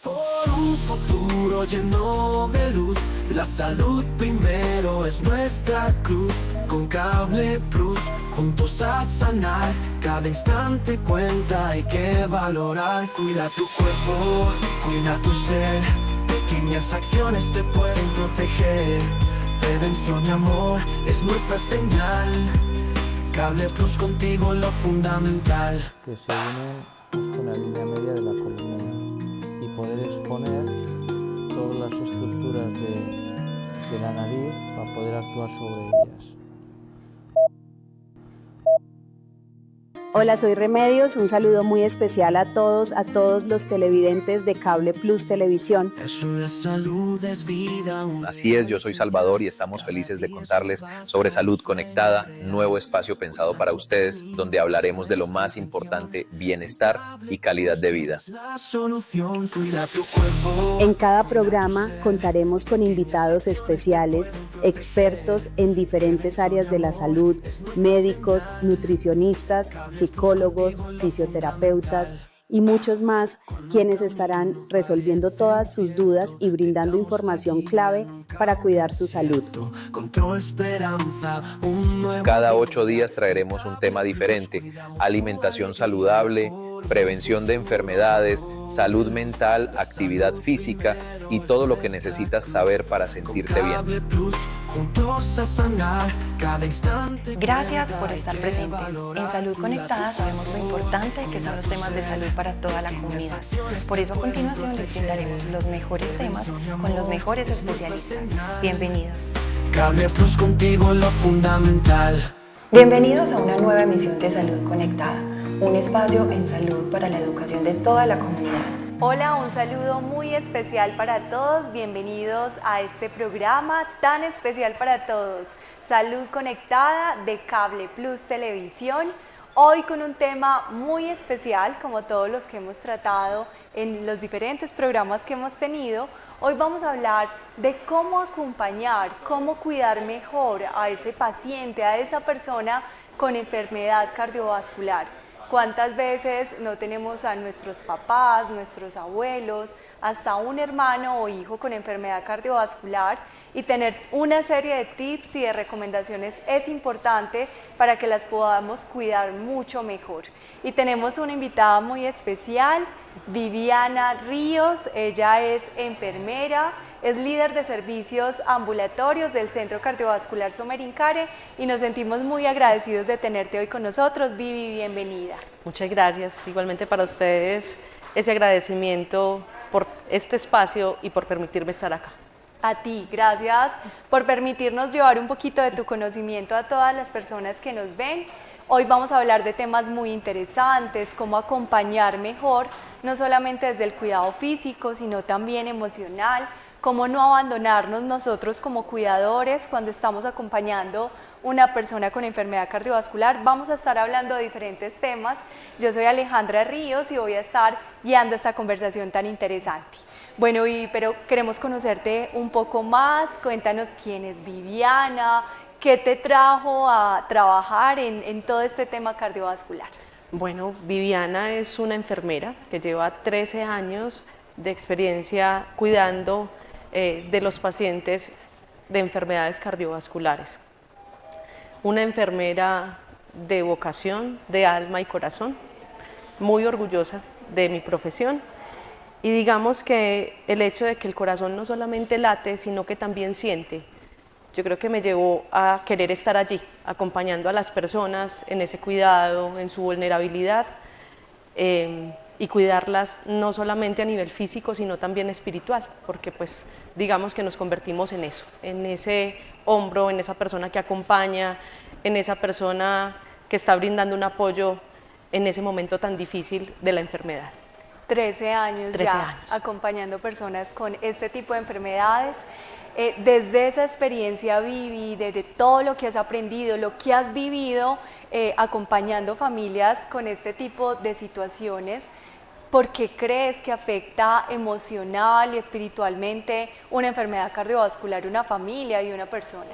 Por un futuro lleno de luz, la salud primero es nuestra cruz. Con Cable Plus, juntos a sanar, cada instante cuenta, hay que valorar. Cuida tu cuerpo, cuida tu ser, pequeñas acciones te pueden proteger. Prevención y amor es nuestra señal, Cable Plus contigo lo fundamental. Que se unen justo en la línea media de la columna y poder exponer todas las estructuras de la nariz para poder actuar sobre ellas. Hola, soy Remedios, un saludo muy especial a todos los televidentes de Cable Plus Televisión. Salud es vida. Así es, yo soy Salvador y estamos felices de contarles sobre Salud Conectada, nuevo espacio pensado para ustedes, donde hablaremos de lo más importante, bienestar y calidad de vida. En cada programa contaremos con invitados especiales, expertos en diferentes áreas de la salud, médicos, nutricionistas, psicólogos, fisioterapeutas y muchos más, quienes estarán resolviendo todas sus dudas y brindando información clave para cuidar su salud. Cada 8 días traeremos un tema diferente: alimentación saludable, prevención de enfermedades, salud mental, actividad física y todo lo que necesitas saber para sentirte bien. Gracias por estar presentes. En Salud Conectada sabemos lo importante que son los temas de salud para toda la comunidad. Por eso a continuación les brindaremos los mejores temas con los mejores especialistas. Bienvenidos. Cable Plus contigo lo fundamental. Bienvenidos a una nueva emisión de Salud Conectada, un espacio en salud para la educación de toda la comunidad. Hola, un saludo muy especial para todos, bienvenidos a este programa tan especial para todos, Salud Conectada de Cable Plus Televisión. Hoy con un tema muy especial, como todos los que hemos tratado en los diferentes programas que hemos tenido. Hoy vamos a hablar de cómo acompañar, cómo cuidar mejor a ese paciente, a esa persona con enfermedad cardiovascular. ¿Cuántas veces no tenemos a nuestros papás, nuestros abuelos, hasta un hermano o hijo con enfermedad cardiovascular? Y tener una serie de tips y de recomendaciones es importante para que las podamos cuidar mucho mejor. Y tenemos una invitada muy especial, Viviana Ríos. Ella es enfermera, es líder de servicios ambulatorios del Centro Cardiovascular Somerincare y nos sentimos muy agradecidos de tenerte hoy con nosotros. Vivi, bienvenida. Muchas gracias. Igualmente para ustedes ese agradecimiento por este espacio y por permitirme estar acá. A ti, gracias por permitirnos llevar un poquito de tu conocimiento a todas las personas que nos ven. Hoy vamos a hablar de temas muy interesantes, cómo acompañar mejor, no solamente desde el cuidado físico, sino también emocional, cómo no abandonarnos nosotros como cuidadores cuando estamos acompañando una persona con enfermedad cardiovascular. Vamos a estar hablando de diferentes temas. Yo soy Alejandra Ríos y voy a estar guiando esta conversación tan interesante. Bueno, pero queremos conocerte un poco más. Cuéntanos quién es Viviana, qué te trajo a trabajar en todo este tema cardiovascular. Bueno, Viviana es una enfermera que lleva 13 años de experiencia cuidando de los pacientes de enfermedades cardiovasculares. Una enfermera de vocación, de alma y corazón, muy orgullosa de mi profesión. Y digamos que el hecho de que el corazón no solamente late, sino que también siente, yo creo que me llevó a querer estar allí, acompañando a las personas en ese cuidado, en su vulnerabilidad, y cuidarlas no solamente a nivel físico, sino también espiritual, porque pues digamos que nos convertimos en eso, en ese hombro, en esa persona que acompaña, en esa persona que está brindando un apoyo en ese momento tan difícil de la enfermedad. 13 años ya acompañando personas con este tipo de enfermedades. Desde esa experiencia, Vivi, desde todo lo que has aprendido, lo que has vivido acompañando familias con este tipo de situaciones, ¿por qué crees que afecta emocional y espiritualmente una enfermedad cardiovascular, una familia y una persona?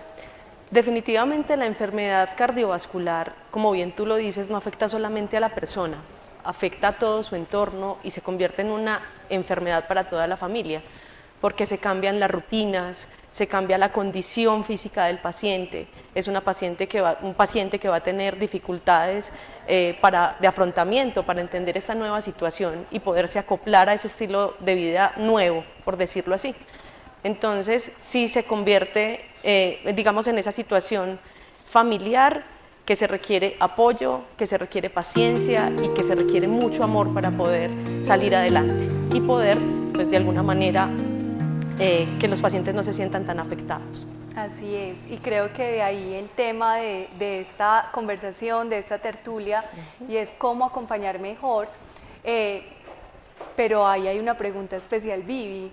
Definitivamente la enfermedad cardiovascular, como bien tú lo dices, no afecta solamente a la persona, afecta a todo su entorno y se convierte en una enfermedad para toda la familia, porque se cambian las rutinas, se cambia la condición física del paciente, es un paciente que va a tener dificultades de afrontamiento para entender esa nueva situación y poderse acoplar a ese estilo de vida nuevo, por decirlo así. Entonces, sí se convierte, digamos, en esa situación familiar que se requiere apoyo, que se requiere paciencia y que se requiere mucho amor para poder salir adelante y poder, pues de alguna manera, que los pacientes no se sientan tan afectados. Así es, y creo que de ahí el tema de esta conversación, de esta tertulia, y es cómo acompañar mejor, pero ahí hay una pregunta especial, Vivi,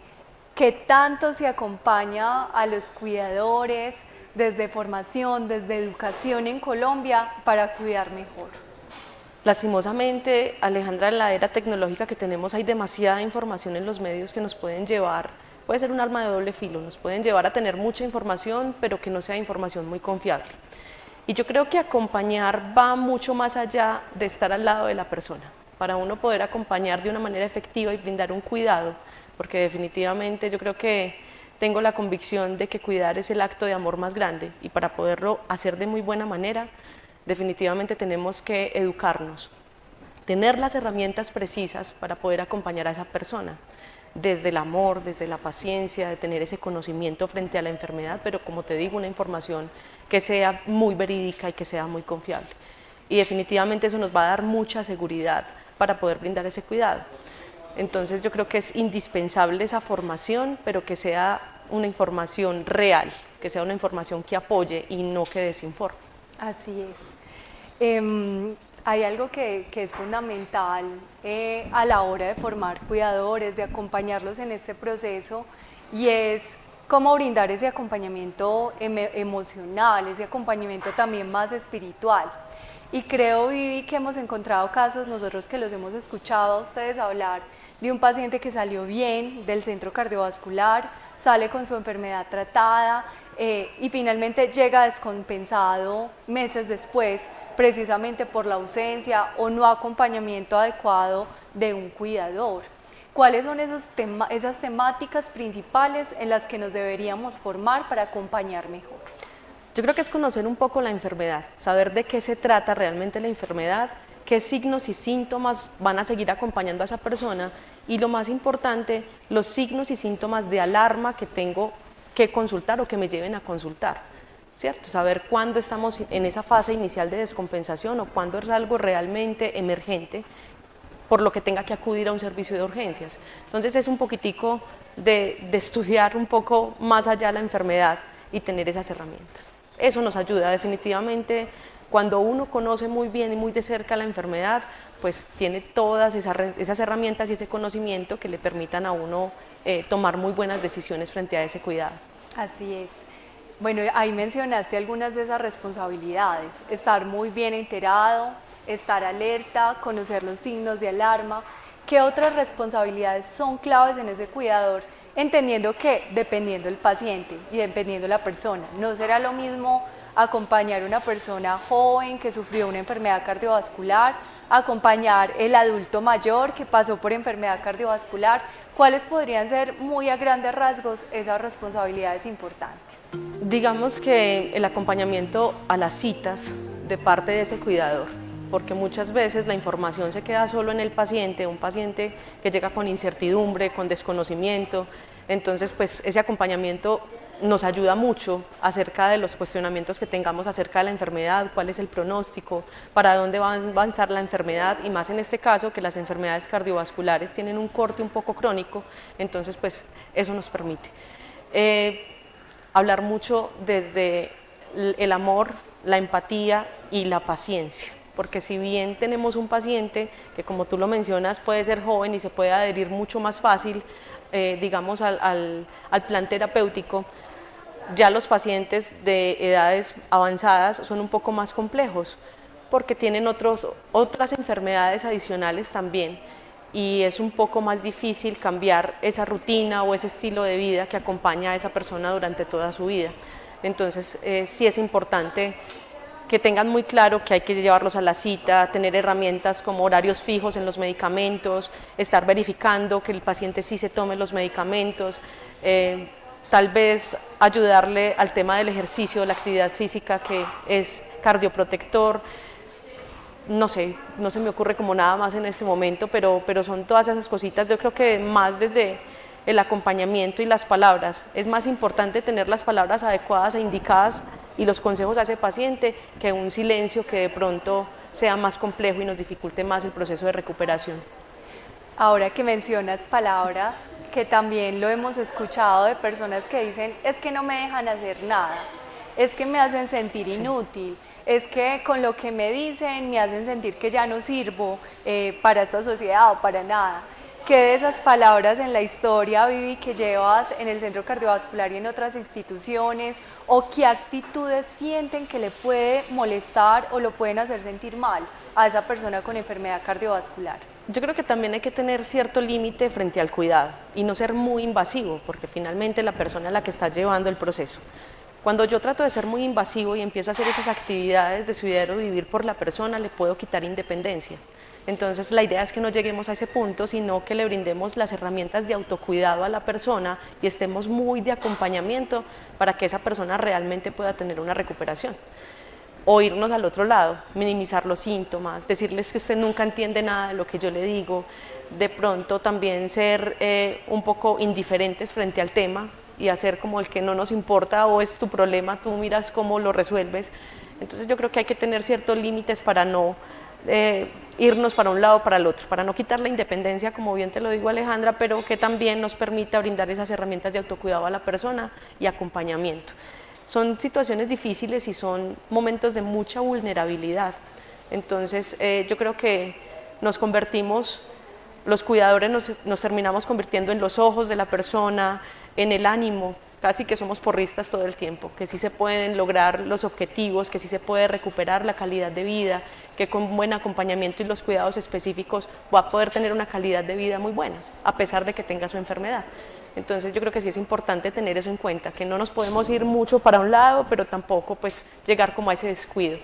¿qué tanto se acompaña a los cuidadores desde formación, desde educación en Colombia para cuidar mejor? Lastimosamente, Alejandra, en la era tecnológica que tenemos hay demasiada información en los medios que nos pueden llevar, puede ser un arma de doble filo, nos pueden llevar a tener mucha información, pero que no sea información muy confiable. Y yo creo que acompañar va mucho más allá de estar al lado de la persona, para uno poder acompañar de una manera efectiva y brindar un cuidado, porque definitivamente yo creo que tengo la convicción de que cuidar es el acto de amor más grande y para poderlo hacer de muy buena manera, definitivamente tenemos que educarnos, tener las herramientas precisas para poder acompañar a esa persona, desde el amor, desde la paciencia, de tener ese conocimiento frente a la enfermedad, pero como te digo, una información que sea muy verídica y que sea muy confiable. Y definitivamente eso nos va a dar mucha seguridad para poder brindar ese cuidado. Entonces yo creo que es indispensable esa formación, pero que sea una información real, que sea una información que apoye y no que desinforme. Así es. Hay algo que es fundamental a la hora de formar cuidadores, de acompañarlos en este proceso, y es cómo brindar ese acompañamiento emocional, ese acompañamiento también más espiritual. Y creo, Vivi, que hemos encontrado casos, nosotros que los hemos escuchado a ustedes hablar, de un paciente que salió bien del centro cardiovascular, sale con su enfermedad tratada y finalmente llega descompensado meses después, precisamente por la ausencia o no acompañamiento adecuado de un cuidador. ¿Cuáles son esas temáticas principales en las que nos deberíamos formar para acompañar mejor? Yo creo que es conocer un poco la enfermedad, saber de qué se trata realmente la enfermedad, qué signos y síntomas van a seguir acompañando a esa persona y lo más importante, los signos y síntomas de alarma que tengo que consultar o que me lleven a consultar, ¿cierto? Saber cuándo estamos en esa fase inicial de descompensación o cuándo es algo realmente emergente por lo que tenga que acudir a un servicio de urgencias. Entonces es un poquitico de estudiar un poco más allá la enfermedad y tener esas herramientas. Eso nos ayuda definitivamente. Cuando uno conoce muy bien y muy de cerca la enfermedad, pues tiene todas esas herramientas y ese conocimiento que le permitan a uno tomar muy buenas decisiones frente a ese cuidado. Así es. Bueno, ahí mencionaste algunas de esas responsabilidades, estar muy bien enterado, estar alerta, conocer los signos de alarma. ¿Qué otras responsabilidades son claves en ese cuidador? Entendiendo que dependiendo del paciente y dependiendo de la persona, no será lo mismo acompañar a una persona joven que sufrió una enfermedad cardiovascular, acompañar el adulto mayor que pasó por enfermedad cardiovascular. ¿Cuáles podrían ser muy a grandes rasgos esas responsabilidades importantes? Digamos que el acompañamiento a las citas de parte de ese cuidador, porque muchas veces la información se queda solo en el paciente, un paciente que llega con incertidumbre, con desconocimiento, entonces pues ese acompañamiento nos ayuda mucho acerca de los cuestionamientos que tengamos acerca de la enfermedad, cuál es el pronóstico, para dónde va a avanzar la enfermedad y más en este caso que las enfermedades cardiovasculares tienen un corte un poco crónico, entonces pues eso nos permite. Hablar mucho desde el amor, la empatía y la paciencia, porque si bien tenemos un paciente que como tú lo mencionas puede ser joven y se puede adherir mucho más fácil digamos al plan terapéutico, ya los pacientes de edades avanzadas son un poco más complejos porque tienen otras enfermedades adicionales también y es un poco más difícil cambiar esa rutina o ese estilo de vida que acompaña a esa persona durante toda su vida. Entonces sí es importante que tengan muy claro que hay que llevarlos a la cita, tener herramientas como horarios fijos en los medicamentos, estar verificando que el paciente sí se tome los medicamentos, tal vez ayudarle al tema del ejercicio, la actividad física que es cardioprotector. No sé, no se me ocurre como nada más en este momento, pero son todas esas cositas. Yo creo que más desde el acompañamiento y las palabras, es más importante tener las palabras adecuadas e indicadas y los consejos a ese paciente que un silencio que de pronto sea más complejo y nos dificulte más el proceso de recuperación. Ahora que mencionas palabras, que también lo hemos escuchado de personas que dicen, es que no me dejan hacer nada, es que me hacen sentir inútil, es que con lo que me dicen me hacen sentir que ya no sirvo para esta sociedad o para nada. ¿Qué de esas palabras en la historia, Vivi, que llevas en el Centro Cardiovascular y en otras instituciones, o qué actitudes sienten que le puede molestar o lo pueden hacer sentir mal a esa persona con enfermedad cardiovascular? Yo creo que también hay que tener cierto límite frente al cuidado y no ser muy invasivo, porque finalmente la persona es la que está llevando el proceso. Cuando yo trato de ser muy invasivo y empiezo a hacer esas actividades de su diario vivir por la persona, le puedo quitar independencia. Entonces la idea es que no lleguemos a ese punto, sino que le brindemos las herramientas de autocuidado a la persona y estemos muy de acompañamiento para que esa persona realmente pueda tener una recuperación. O irnos al otro lado, minimizar los síntomas, decirles que usted nunca entiende nada de lo que yo le digo, de pronto también ser un poco indiferentes frente al tema y hacer como el que no nos importa o es tu problema, tú miras cómo lo resuelves. Entonces yo creo que hay que tener ciertos límites para no irnos para un lado o para el otro, para no quitar la independencia, como bien te lo digo Alejandra, pero que también nos permita brindar esas herramientas de autocuidado a la persona y acompañamiento. Son situaciones difíciles y son momentos de mucha vulnerabilidad, entonces yo creo que nos convertimos, los cuidadores nos terminamos convirtiendo en los ojos de la persona, en el ánimo, casi que somos porristas todo el tiempo, que sí se pueden lograr los objetivos, que sí se puede recuperar la calidad de vida, que con buen acompañamiento y los cuidados específicos va a poder tener una calidad de vida muy buena, a pesar de que tenga su enfermedad. Entonces yo creo que sí es importante tener eso en cuenta, que no nos podemos ir mucho para un lado, pero tampoco pues llegar como a ese descuido.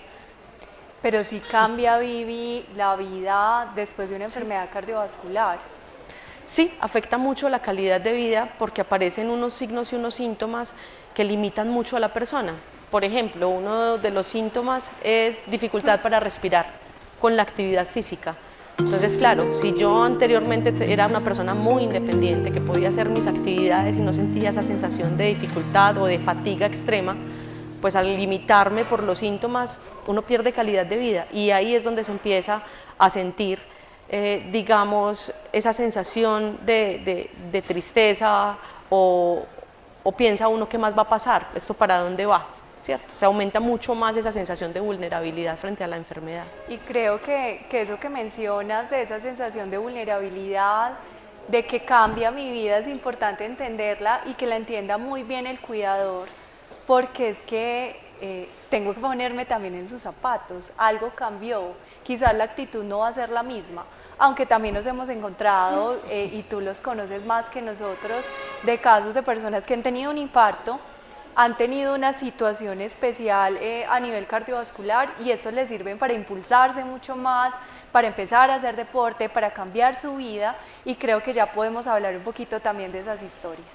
Pero sí cambia, Vivi, la vida después de una enfermedad cardiovascular. Sí, afecta mucho la calidad de vida porque aparecen unos signos y unos síntomas que limitan mucho a la persona. Por ejemplo, uno de los síntomas es dificultad para respirar con la actividad física. Entonces, claro, si yo anteriormente era una persona muy independiente, que podía hacer mis actividades y no sentía esa sensación de dificultad o de fatiga extrema, pues al limitarme por los síntomas, uno pierde calidad de vida y ahí es donde se empieza a sentir digamos, esa sensación de tristeza o piensa uno qué más va a pasar, esto para dónde va, ¿cierto? Se aumenta mucho más esa sensación de vulnerabilidad frente a la enfermedad. Y creo que eso que mencionas de esa sensación de vulnerabilidad, de que cambia mi vida, es importante entenderla y que la entienda muy bien el cuidador, porque es que tengo que ponerme también en sus zapatos, algo cambió, quizás la actitud no va a ser la misma, aunque también nos hemos encontrado, y tú los conoces más que nosotros, de casos de personas que han tenido un infarto, han tenido una situación especial a nivel cardiovascular y eso les sirve para impulsarse mucho más, para empezar a hacer deporte, para cambiar su vida y creo que ya podemos hablar un poquito también de esas historias.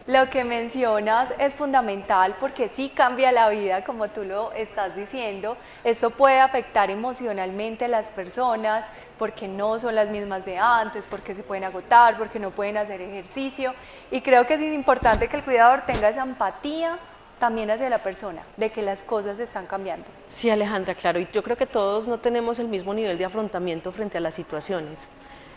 Lo que mencionas es fundamental porque sí cambia la vida, como tú lo estás diciendo. Esto puede afectar emocionalmente a las personas porque no son las mismas de antes, porque se pueden agotar, porque no pueden hacer ejercicio. Y creo que es importante que el cuidador tenga esa empatía también hacia la persona, de que las cosas están cambiando. Sí, Alejandra, claro, y yo creo que todos no tenemos el mismo nivel de afrontamiento frente a las situaciones.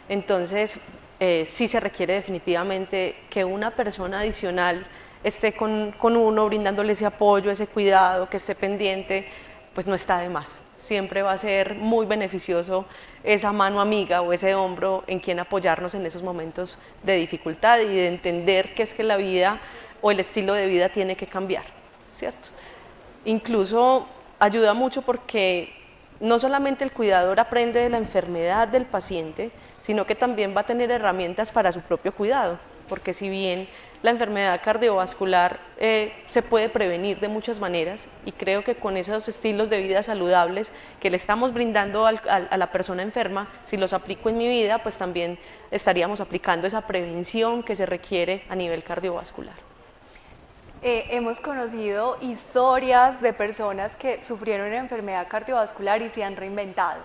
Entonces, sí se requiere definitivamente que una persona adicional esté con uno, brindándole ese apoyo, ese cuidado, que esté pendiente, pues no está de más. Siempre va a ser muy beneficioso esa mano amiga o ese hombro en quien apoyarnos en esos momentos de dificultad y de entender que es que la vida o el estilo de vida tiene que cambiar, ¿cierto? Incluso ayuda mucho porque no solamente el cuidador aprende de la enfermedad del paciente, sino que también va a tener herramientas para su propio cuidado. porque si bien la enfermedad cardiovascular se puede prevenir de muchas maneras, y creo que con esos estilos de vida saludables que le estamos brindando a la persona enferma, si los aplico en mi vida, pues también estaríamos aplicando esa prevención que se requiere a nivel cardiovascular. Hemos conocido historias de personas que sufrieron una enfermedad cardiovascular y se han reinventado.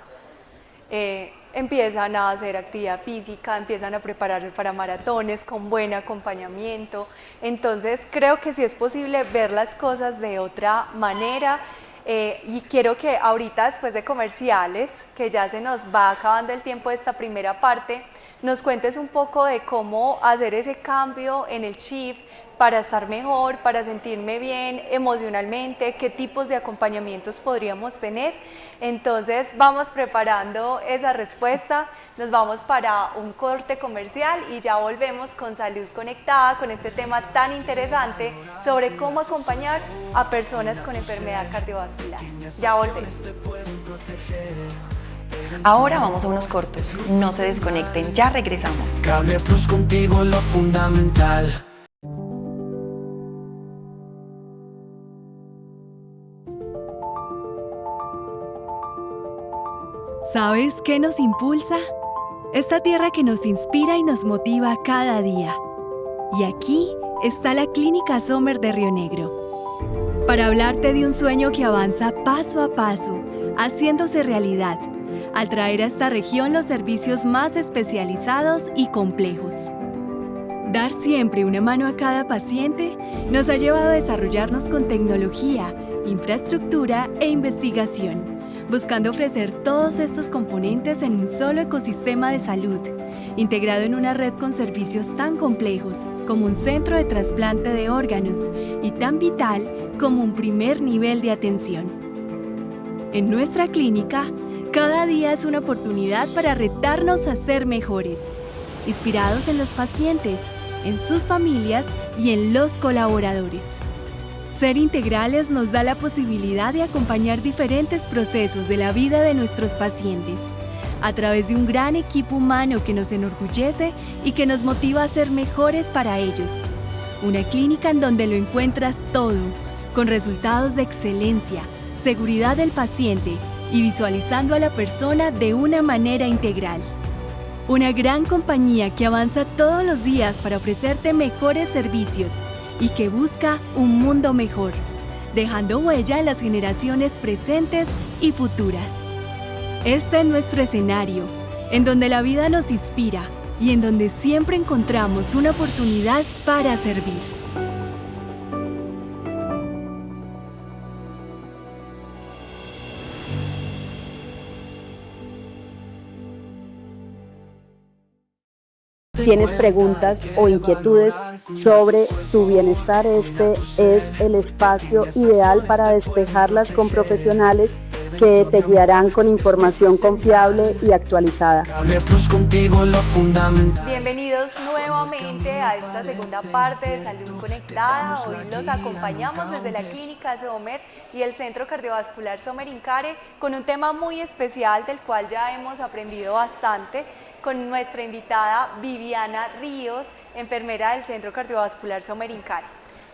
Empiezan a hacer actividad física, empiezan a prepararse para maratones con buen acompañamiento. Entonces creo que sí es posible ver las cosas de otra manera, y quiero que ahorita, después de comerciales, que ya se nos va acabando el tiempo de esta primera parte, nos cuentes un poco de cómo hacer ese cambio en el chip para estar mejor, para sentirme bien emocionalmente, qué tipos de acompañamientos podríamos tener. Entonces vamos preparando esa respuesta, nos vamos para un corte comercial y ya volvemos con Salud Conectada, con este tema tan interesante sobre cómo acompañar a personas con enfermedad cardiovascular. Ya volvemos. Ahora vamos a unos cortos, no se desconecten, ya regresamos. Cable Plus, contigo lo fundamental. ¿Sabes qué nos impulsa? Esta tierra que nos inspira y nos motiva cada día. Y aquí está la Clínica Sommer de Río Negro, para hablarte de un sueño que avanza paso a paso, haciéndose realidad, al traer a esta región los servicios más especializados y complejos. Dar siempre una mano a cada paciente nos ha llevado a desarrollarnos con tecnología, infraestructura e investigación, buscando ofrecer todos estos componentes en un solo ecosistema de salud, integrado en una red con servicios tan complejos como un centro de trasplante de órganos y tan vital como un primer nivel de atención. En nuestra clínica, cada día es una oportunidad para retarnos a ser mejores, inspirados en los pacientes, en sus familias y en los colaboradores. Ser integrales nos da la posibilidad de acompañar diferentes procesos de la vida de nuestros pacientes, a través de un gran equipo humano que nos enorgullece y que nos motiva a ser mejores para ellos. Una clínica en donde lo encuentras todo, con resultados de excelencia, seguridad del paciente y visualizando a la persona de una manera integral. Una gran compañía que avanza todos los días para ofrecerte mejores servicios y que busca un mundo mejor, dejando huella en las generaciones presentes y futuras. Este es nuestro escenario, en donde la vida nos inspira y en donde siempre encontramos una oportunidad para servir. ¿Tienes preguntas o inquietudes sobre tu bienestar? Este es el espacio ideal para despejarlas con profesionales que te guiarán con información confiable y actualizada. Cable Plus, contigo lo fundamental. Bienvenidos nuevamente a esta segunda parte de Salud Conectada. Hoy los acompañamos desde la Clínica Sommer y el Centro Cardiovascular Sommer Incare con un tema muy especial del cual ya hemos aprendido bastante, con nuestra invitada Viviana Ríos, enfermera del Centro Cardiovascular Sommer Incare.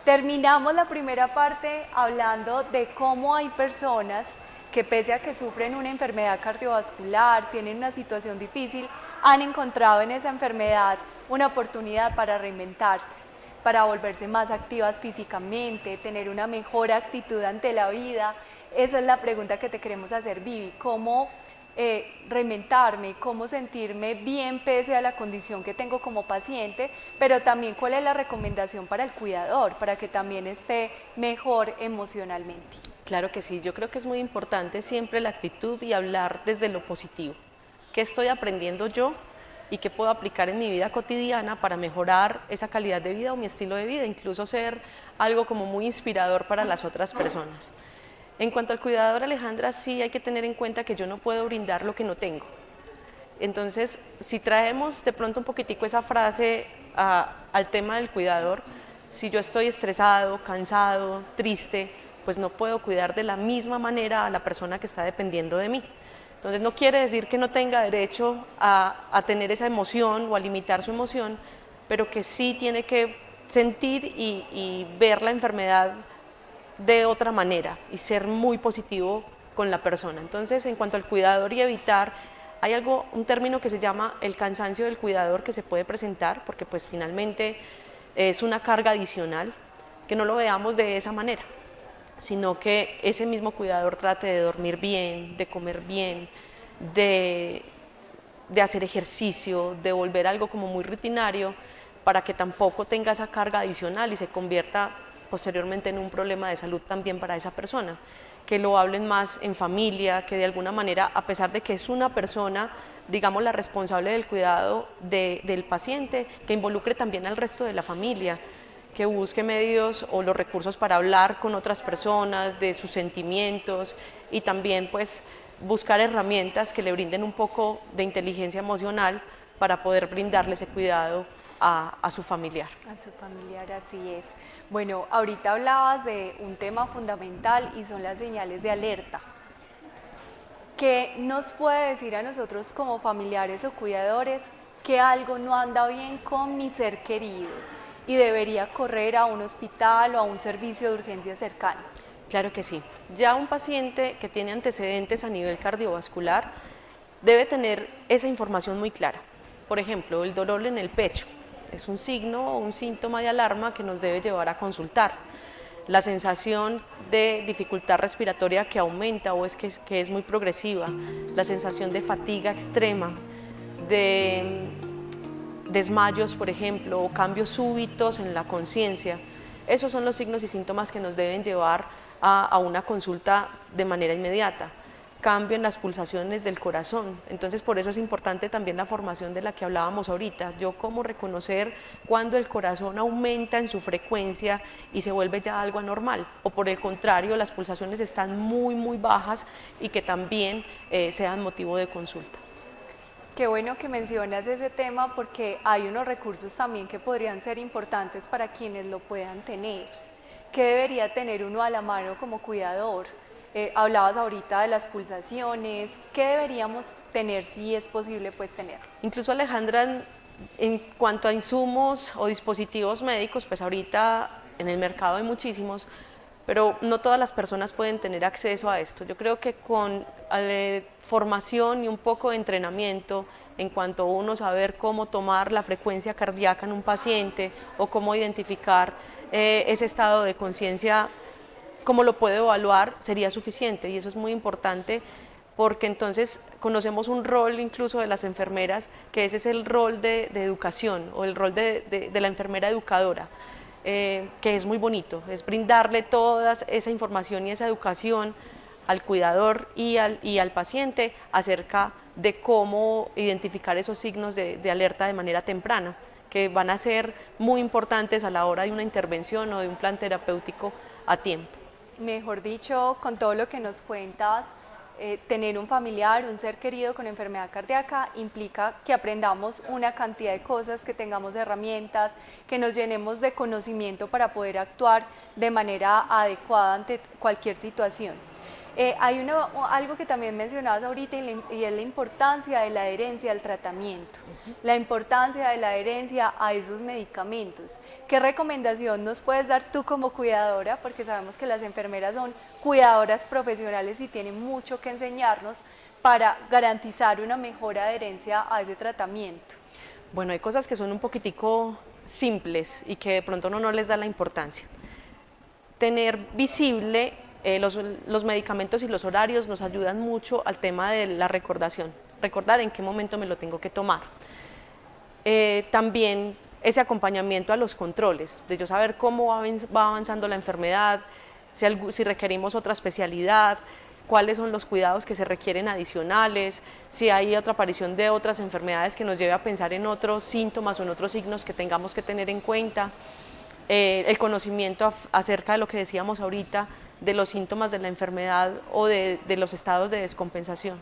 Terminamos la primera parte hablando de cómo hay personas que, pese a que sufren una enfermedad cardiovascular, tienen una situación difícil, han encontrado en esa enfermedad una oportunidad para reinventarse, para volverse más activas físicamente, tener una mejor actitud ante la vida. Esa es la pregunta que te queremos hacer, Vivi. ¿Cómo reinventarme, cómo sentirme bien pese a la condición que tengo como paciente, pero también cuál es la recomendación para el cuidador, para que también esté mejor emocionalmente? Claro que sí, yo creo que es muy importante siempre la actitud y hablar desde lo positivo. ¿Qué estoy aprendiendo yo y qué puedo aplicar en mi vida cotidiana para mejorar esa calidad de vida o mi estilo de vida, incluso ser algo como muy inspirador para las otras personas? En cuanto al cuidador, Alejandra, sí hay que tener en cuenta que yo no puedo brindar lo que no tengo. Entonces, si traemos de pronto un poquitico esa frase al tema del cuidador, si yo estoy estresado, cansado, triste, pues no puedo cuidar de la misma manera a la persona que está dependiendo de mí. Entonces, no quiere decir que no tenga derecho a tener esa emoción o a limitar su emoción, pero que sí tiene que sentir y ver la enfermedad de otra manera y ser muy positivo con la persona. Entonces, en cuanto al cuidador y evitar, hay un término que se llama el cansancio del cuidador que se puede presentar, porque pues finalmente es una carga adicional, que no lo veamos de esa manera, sino que ese mismo cuidador trate de dormir bien, de comer bien, de hacer ejercicio, de volver algo como muy rutinario, para que tampoco tenga esa carga adicional y se convierta posteriormente en un problema de salud también para esa persona. Que lo hablen más en familia, que de alguna manera, a pesar de que es una persona, digamos, la responsable del cuidado del paciente, que involucre también al resto de la familia, que busque medios o los recursos para hablar con otras personas de sus sentimientos y también pues buscar herramientas que le brinden un poco de inteligencia emocional para poder brindarle ese cuidado a su familiar. A su familiar, así es. Bueno, ahorita hablabas de un tema fundamental y son las señales de alerta. ¿Qué nos puede decir a nosotros como familiares o cuidadores que algo no anda bien con mi ser querido y debería correr a un hospital o a un servicio de urgencia cercano? Claro que sí. Ya un paciente que tiene antecedentes a nivel cardiovascular debe tener esa información muy clara. Por ejemplo, el dolor en el pecho es un signo o un síntoma de alarma que nos debe llevar a consultar. La sensación de dificultad respiratoria que aumenta o que es muy progresiva, la sensación de fatiga extrema, de desmayos, por ejemplo, o cambios súbitos en la conciencia. Esos son los signos y síntomas que nos deben llevar a una consulta de manera inmediata. Cambio en las pulsaciones del corazón, entonces por eso es importante también la formación de la que hablábamos ahorita. Yo cómo reconocer cuando el corazón aumenta en su frecuencia y se vuelve ya algo anormal, o por el contrario las pulsaciones están muy bajas y que también sean motivo de consulta. Qué bueno que mencionas ese tema porque hay unos recursos también que podrían ser importantes para quienes lo puedan tener. ¿Qué debería tener uno a la mano como cuidador? Hablabas ahorita de las pulsaciones, ¿qué deberíamos tener si es posible pues tener? Incluso Alejandra, en cuanto a insumos o dispositivos médicos, pues ahorita en el mercado hay muchísimos, pero no todas las personas pueden tener acceso a esto. Yo creo que con formación y un poco de entrenamiento en cuanto a uno saber cómo tomar la frecuencia cardíaca en un paciente o cómo identificar ese estado de conciencia, cómo lo puede evaluar, sería suficiente, y eso es muy importante porque entonces conocemos un rol incluso de las enfermeras, que ese es el rol de educación o el rol de la enfermera educadora, que es muy bonito, es brindarle toda esa información y esa educación al cuidador y al paciente acerca de cómo identificar esos signos de alerta de manera temprana, que van a ser muy importantes a la hora de una intervención o de un plan terapéutico a tiempo. Mejor dicho, con todo lo que nos cuentas, tener un familiar, un ser querido con enfermedad cardíaca implica que aprendamos una cantidad de cosas, que tengamos herramientas, que nos llenemos de conocimiento para poder actuar de manera adecuada ante cualquier situación. Hay algo que también mencionabas ahorita y es la importancia de la adherencia al tratamiento, la importancia de la adherencia a esos medicamentos. ¿Qué recomendación nos puedes dar tú como cuidadora? Porque sabemos que las enfermeras son cuidadoras profesionales y tienen mucho que enseñarnos para garantizar una mejor adherencia a ese tratamiento. Bueno, hay cosas que son un poquitico simples y que de pronto uno no les da la importancia. Tener visible los medicamentos y los horarios nos ayudan mucho al tema de la recordación, recordar en qué momento me lo tengo que tomar. También ese acompañamiento a los controles, de yo saber cómo va avanzando la enfermedad, si requerimos otra especialidad, cuáles son los cuidados que se requieren adicionales, si hay otra aparición de otras enfermedades que nos lleve a pensar en otros síntomas o en otros signos que tengamos que tener en cuenta, el conocimiento acerca de lo que decíamos ahorita, de los síntomas de la enfermedad o de los estados de descompensación.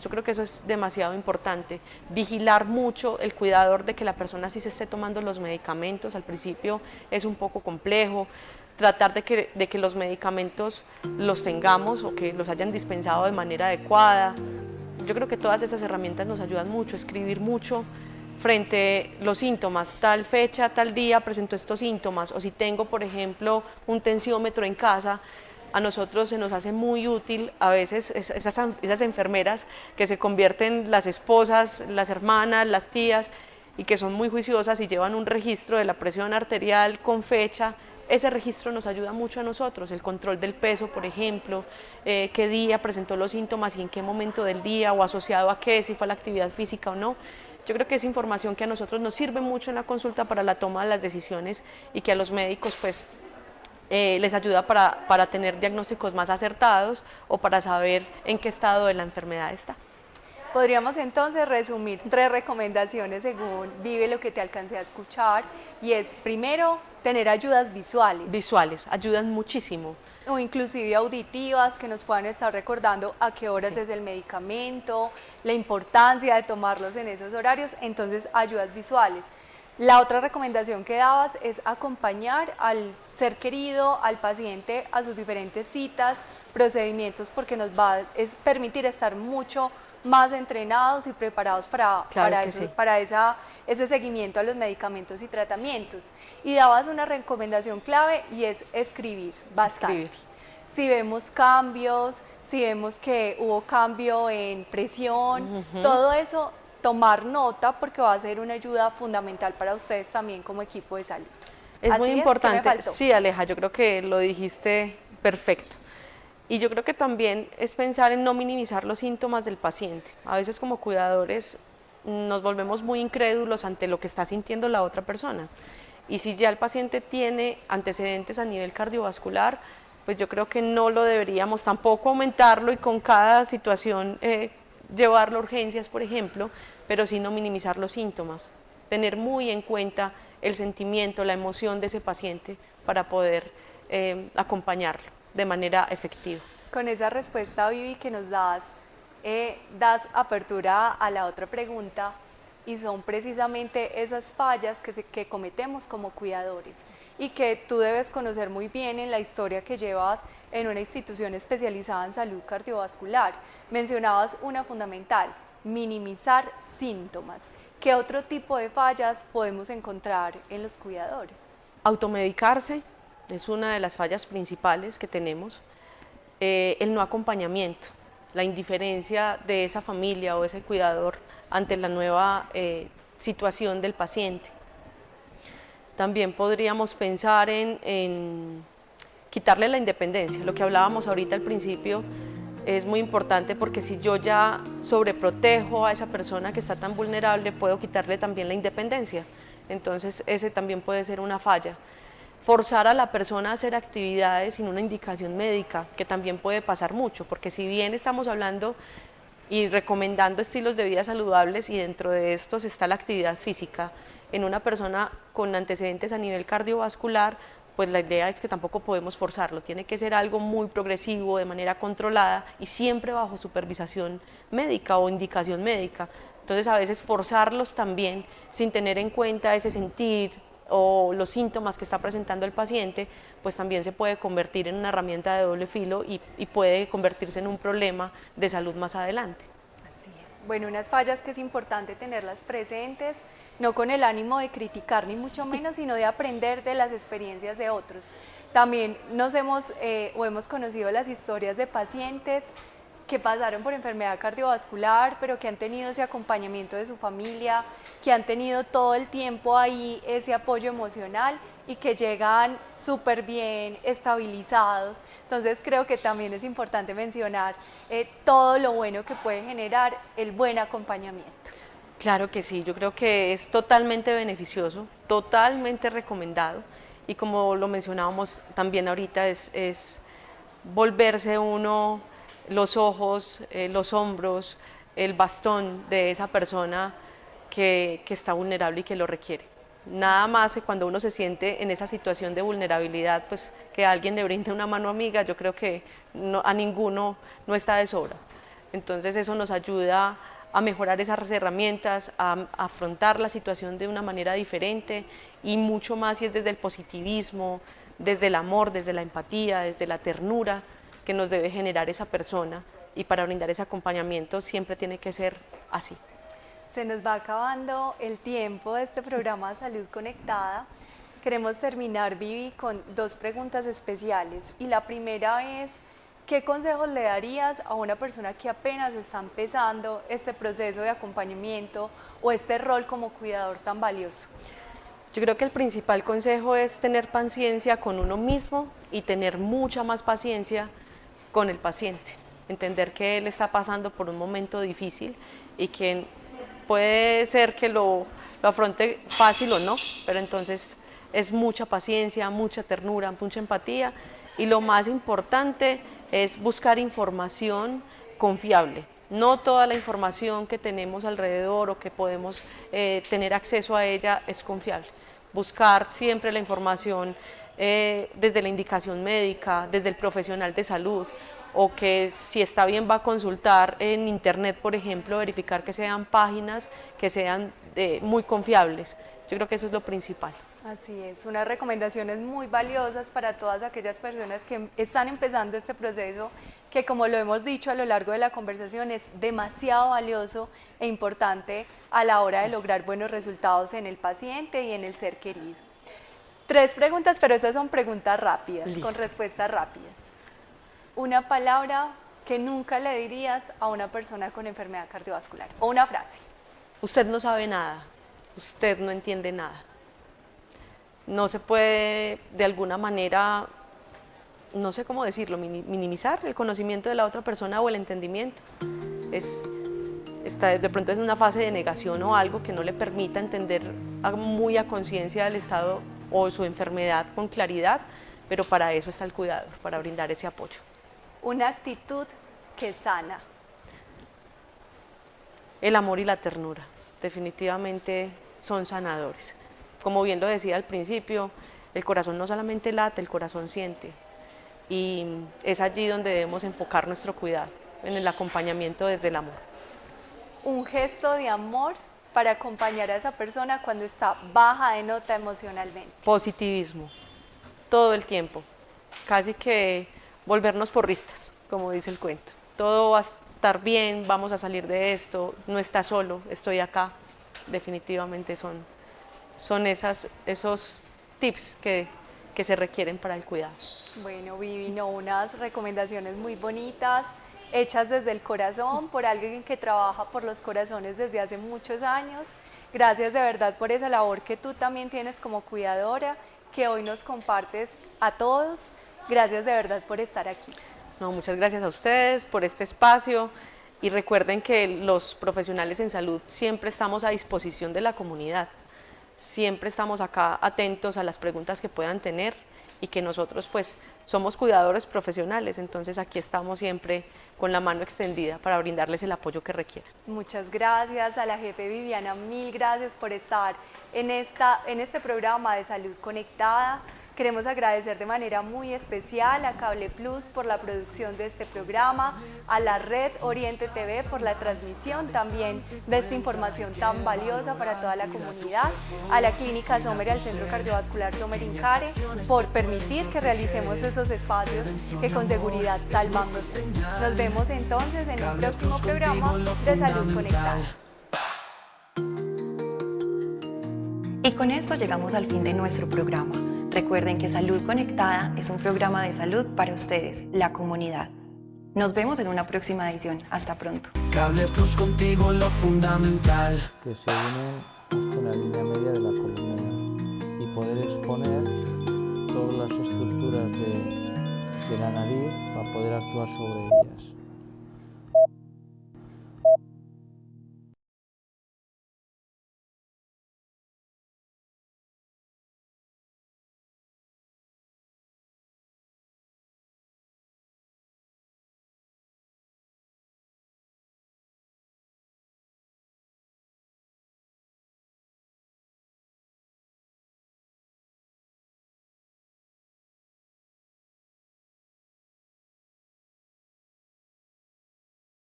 Yo creo que eso es demasiado importante. Vigilar mucho el cuidador de que la persona sí se esté tomando los medicamentos. Al principio es un poco complejo. Tratar de que los medicamentos los tengamos o que los hayan dispensado de manera adecuada. Yo creo que todas esas herramientas nos ayudan mucho. Escribir mucho frente a los síntomas, tal fecha, tal día presentó estos síntomas, o si tengo, por ejemplo, un tensiómetro en casa, a nosotros se nos hace muy útil a veces esas enfermeras que se convierten las esposas, las hermanas, las tías, y que son muy juiciosas y llevan un registro de la presión arterial con fecha. Ese registro nos ayuda mucho a nosotros, el control del peso, por ejemplo, qué día presentó los síntomas y en qué momento del día, o asociado a qué, si fue a la actividad física o no. Yo creo que es información que a nosotros nos sirve mucho en la consulta para la toma de las decisiones, y que a los médicos pues les ayuda para tener diagnósticos más acertados, o para saber en qué estado de la enfermedad está. Podríamos entonces resumir 3 recomendaciones según Vive lo que te alcancé a escuchar, y es primero tener ayudas visuales. Visuales, ayudan muchísimo. O inclusive auditivas, que nos puedan estar recordando a qué horas Sí. es el medicamento, la importancia de tomarlos en esos horarios, entonces ayudas visuales. La otra recomendación que dabas es acompañar al ser querido, al paciente, a sus diferentes citas, procedimientos, porque nos va a permitir estar mucho más entrenados y preparados Claro para que eso, sí. para ese seguimiento a los medicamentos y tratamientos. Y dabas una recomendación clave, y es escribir bastante. Escribir. Si vemos cambios, si vemos que hubo cambio en presión, todo eso, tomar nota, porque va a ser una ayuda fundamental para ustedes también como equipo de salud. Es Así muy ¿qué me importante. faltó? Sí, Aleja, yo creo que lo dijiste perfecto. Y yo creo que también es pensar en no minimizar los síntomas del paciente. A veces como cuidadores nos volvemos muy incrédulos ante lo que está sintiendo la otra persona. Y si ya el paciente tiene antecedentes a nivel cardiovascular, pues yo creo que no lo deberíamos tampoco aumentarlo y con cada situación llevarlo a urgencias, por ejemplo, pero sí no minimizar los síntomas. Tener muy en cuenta el sentimiento, la emoción de ese paciente para poder acompañarlo de manera efectiva. Con esa respuesta, Vivi, que nos das apertura a la otra pregunta, y son precisamente esas fallas que cometemos como cuidadores, y que tú debes conocer muy bien en la historia que llevas en una institución especializada en salud cardiovascular. Mencionabas una fundamental: minimizar síntomas. ¿Qué otro tipo de fallas podemos encontrar en los cuidadores? Automedicarse es una de las fallas principales que tenemos. El no acompañamiento, la indiferencia de esa familia o ese cuidador ante la nueva situación del paciente. También podríamos pensar en quitarle la independencia. Lo que hablábamos ahorita al principio es muy importante, porque si yo ya sobreprotejo a esa persona que está tan vulnerable, puedo quitarle también la independencia. Entonces ese también puede ser una falla. Forzar a la persona a hacer actividades sin una indicación médica, que también puede pasar mucho, porque si bien estamos hablando y recomendando estilos de vida saludables, y dentro de estos está la actividad física, en una persona con antecedentes a nivel cardiovascular, pues la idea es que tampoco podemos forzarlo, tiene que ser algo muy progresivo, de manera controlada y siempre bajo supervisación médica o indicación médica. Entonces a veces forzarlos también sin tener en cuenta ese sentir o los síntomas que está presentando el paciente, pues también se puede convertir en una herramienta de doble filo y puede convertirse en un problema de salud más adelante. Así es. Bueno, unas fallas que es importante tenerlas presentes, no con el ánimo de criticar ni mucho menos, sino de aprender de las experiencias de otros. También hemos conocido las historias de pacientes que pasaron por enfermedad cardiovascular, pero que han tenido ese acompañamiento de su familia, que han tenido todo el tiempo ahí ese apoyo emocional, y que llegan súper bien, estabilizados. Entonces creo que también es importante mencionar todo lo bueno que puede generar el buen acompañamiento. Claro que sí, yo creo que es totalmente beneficioso, totalmente recomendado, y como lo mencionábamos también ahorita, es volverse uno los ojos, los hombros, el bastón de esa persona que está vulnerable y que lo requiere. Nada más que cuando uno se siente en esa situación de vulnerabilidad, pues que alguien le brinde una mano amiga, yo creo que a ninguno no está de sobra. Entonces eso nos ayuda a mejorar esas herramientas, a afrontar la situación de una manera diferente, y mucho más si es desde el positivismo, desde el amor, desde la empatía, desde la ternura que nos debe generar esa persona, y para brindar ese acompañamiento siempre tiene que ser así. Se nos va acabando el tiempo de este programa Salud Conectada. Queremos terminar, Vivi, con 2 preguntas especiales. Y la primera es, ¿qué consejos le darías a una persona que apenas está empezando este proceso de acompañamiento o este rol como cuidador tan valioso? Yo creo que el principal consejo es tener paciencia con uno mismo y tener mucha más paciencia con el paciente. Entender que él está pasando por un momento difícil y que puede ser que lo afronte fácil o no, pero entonces es mucha paciencia, mucha ternura, mucha empatía, y lo más importante es buscar información confiable. No toda la información que tenemos alrededor o que podemos tener acceso a ella es confiable. Buscar siempre la información desde la indicación médica, desde el profesional de salud, o que si está bien va a consultar en internet, por ejemplo, verificar que sean páginas que sean muy confiables. Yo creo que eso es lo principal. Así es, unas recomendaciones muy valiosas para todas aquellas personas que están empezando este proceso, que como lo hemos dicho a lo largo de la conversación es demasiado valioso e importante a la hora de lograr buenos resultados en el paciente y en el ser querido. 3 preguntas, pero estas son preguntas rápidas, Listo. con respuestas rápidas. Una palabra que nunca le dirías a una persona con enfermedad cardiovascular, o una frase. Usted no sabe nada, usted no entiende nada. No se puede de alguna manera, no sé cómo decirlo, minimizar el conocimiento de la otra persona o el entendimiento. Está de pronto en una fase de negación o algo que no le permita entender muy a conciencia del estado o su enfermedad con claridad, pero para eso está el cuidador, para brindar ese apoyo. Una actitud que sana. El amor y la ternura definitivamente son sanadores. Como bien lo decía al principio, el corazón no solamente late, el corazón siente. Y es allí donde debemos enfocar nuestro cuidado, en el acompañamiento desde el amor. Un gesto de amor para acompañar a esa persona cuando está baja de nota emocionalmente. Positivismo, todo el tiempo, casi que volvernos porristas, como dice el cuento. Todo va a estar bien, vamos a salir de esto, no está solo, estoy acá. Definitivamente son esos tips que se requieren para el cuidado. Bueno, Vivi, no, unas recomendaciones muy bonitas, hechas desde el corazón, por alguien que trabaja por los corazones desde hace muchos años. Gracias de verdad por esa labor que tú también tienes como cuidadora, que hoy nos compartes a todos. Gracias de verdad por estar aquí. No, muchas gracias a ustedes por este espacio, y recuerden que los profesionales en salud siempre estamos a disposición de la comunidad. Siempre estamos acá atentos a las preguntas que puedan tener, y que nosotros pues somos cuidadores profesionales, entonces aquí estamos siempre con la mano extendida para brindarles el apoyo que requieran. Muchas gracias a la jefe Viviana, mil gracias por estar en este programa de Salud Conectada. Queremos agradecer de manera muy especial a Cable Plus por la producción de este programa, a la red Oriente TV por la transmisión también de esta información tan valiosa para toda la comunidad, a la Clínica Sommer y al Centro Cardiovascular Sommer Incare por permitir que realicemos esos espacios que con seguridad salvan vidas. Nos vemos entonces en un próximo programa de Salud Conectada. Y con esto llegamos al fin de nuestro programa. Recuerden que Salud Conectada es un programa de salud para ustedes, la comunidad. Nos vemos en una próxima edición. Hasta pronto. Cable Plus, contigo lo fundamental. Que se une justo en la línea media de la columna y poder exponer todas las estructuras de la nariz para poder actuar sobre ellas.